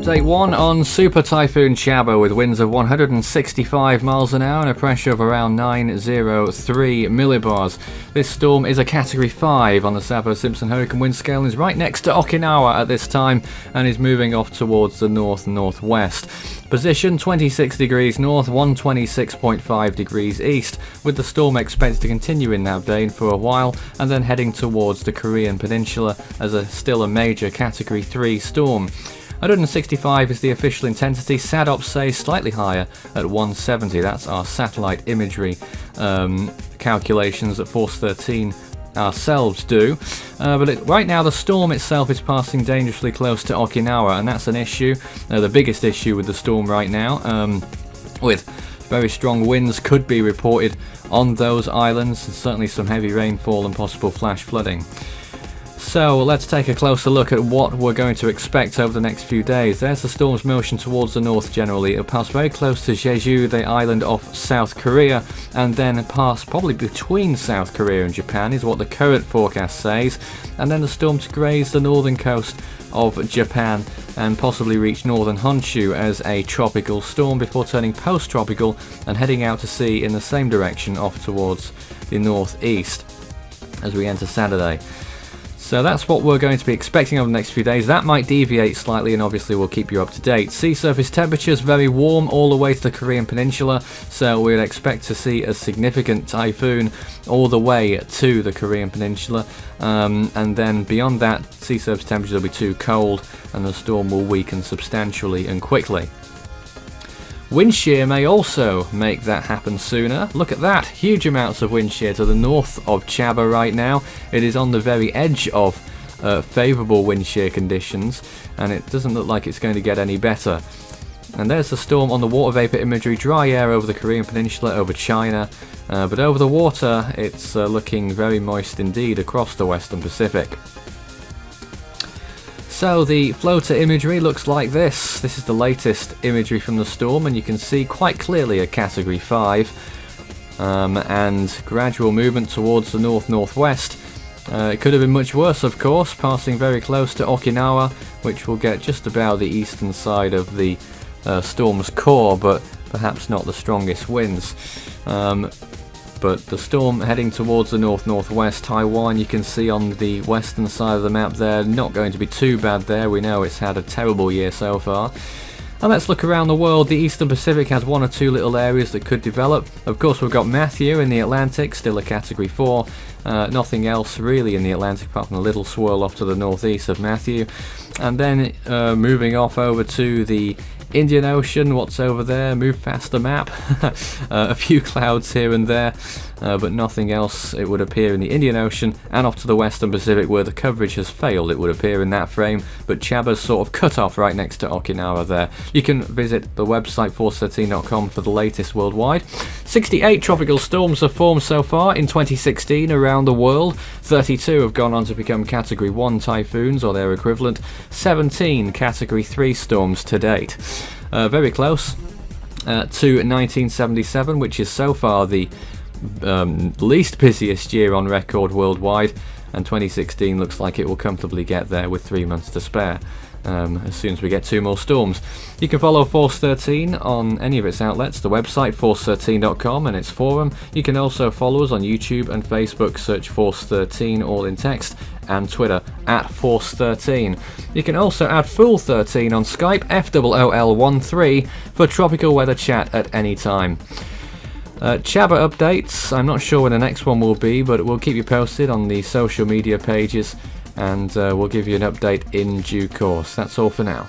Update 1 on Super Typhoon Chaba with winds of 165 miles an hour and a pressure of around 903 millibars. This storm is a Category 5 on the Sappho-Simpson hurricane wind scale and is right next to Okinawa at this time and is moving off towards the north-northwest. Position 26 degrees north, 126.5 degrees east, with the storm expected to continue in that vein for a while and then heading towards the Korean peninsula as still a major Category 3 storm. 165 is the official intensity. SADOPs say slightly higher at 170. That's our satellite imagery calculations that Force 13 ourselves do. Right now the storm itself is passing dangerously close to Okinawa, and that's an issue, the biggest issue with the storm right now, with very strong winds could be reported on those islands, and certainly some heavy rainfall and possible flash flooding. So let's take a closer look at what we're going to expect over the next few days. There's the storm's motion towards the north generally. It'll pass very close to Jeju, the island off South Korea, and then pass probably between South Korea and Japan is what the current forecast says, and then the storm to graze the northern coast of Japan and possibly reach northern Honshu as a tropical storm before turning post-tropical and heading out to sea in the same direction off towards the northeast as we enter Saturday. So that's what we're going to be expecting over the next few days. That might deviate slightly, and obviously we'll keep you up to date. Sea surface temperatures very warm all the way to the Korean peninsula, so we'd expect to see a significant typhoon all the way to the Korean peninsula, and then beyond that sea surface temperatures will be too cold and the storm will weaken substantially and quickly. Wind shear may also make that happen sooner. Look at that, huge amounts of wind shear to the north of Chaba right now. It is on the very edge of favourable wind shear conditions, and it doesn't look like it's going to get any better. And there's the storm on the water vapour imagery, dry air over the Korean peninsula, over China, but over the water it's looking very moist indeed across the Western Pacific. So the floater imagery looks like this. This is the latest imagery from the storm, and you can see quite clearly a Category 5 and gradual movement towards the north-northwest. It could have been much worse, of course, passing very close to Okinawa, which will get just about the eastern side of the storm's core, but perhaps not the strongest winds. But the storm heading towards the north-northwest, Taiwan, you can see on the western side of the map there, not going to be too bad there. We know it's had a terrible year so far. And let's look around the world. The Eastern Pacific has one or two little areas that could develop. Of course, we've got Matthew in the Atlantic, still a Category 4. Nothing else really in the Atlantic apart from a little swirl off to the northeast of Matthew. And then moving off over to the Indian Ocean, what's over there? Move past the map. A few clouds here and there, but nothing else, it would appear, in the Indian Ocean, and off to the Western Pacific where the coverage has failed, it would appear, in that frame, but Chaba's sort of cut off right next to Okinawa there. You can visit the website force13.com for the latest worldwide. 68 tropical storms have formed so far in 2016 around the world. 32 have gone on to become Category 1 typhoons or their equivalent. 17 Category 3 storms to date. Very close to 1977, which is so far the least busiest year on record worldwide, and 2016 looks like it will comfortably get there with 3 months to spare. As soon as we get 2 more storms. You can follow Force 13 on any of its outlets, the website force13.com and its forum. You can also follow us on YouTube and Facebook, search Force 13 all in text, and Twitter at Force 13. You can also add Fool 13 on Skype, FOOL13, for tropical weather chat at any time. Chaba updates, I'm not sure when the next one will be, but we'll keep you posted on the social media pages, and we'll give you an update in due course. That's all for now.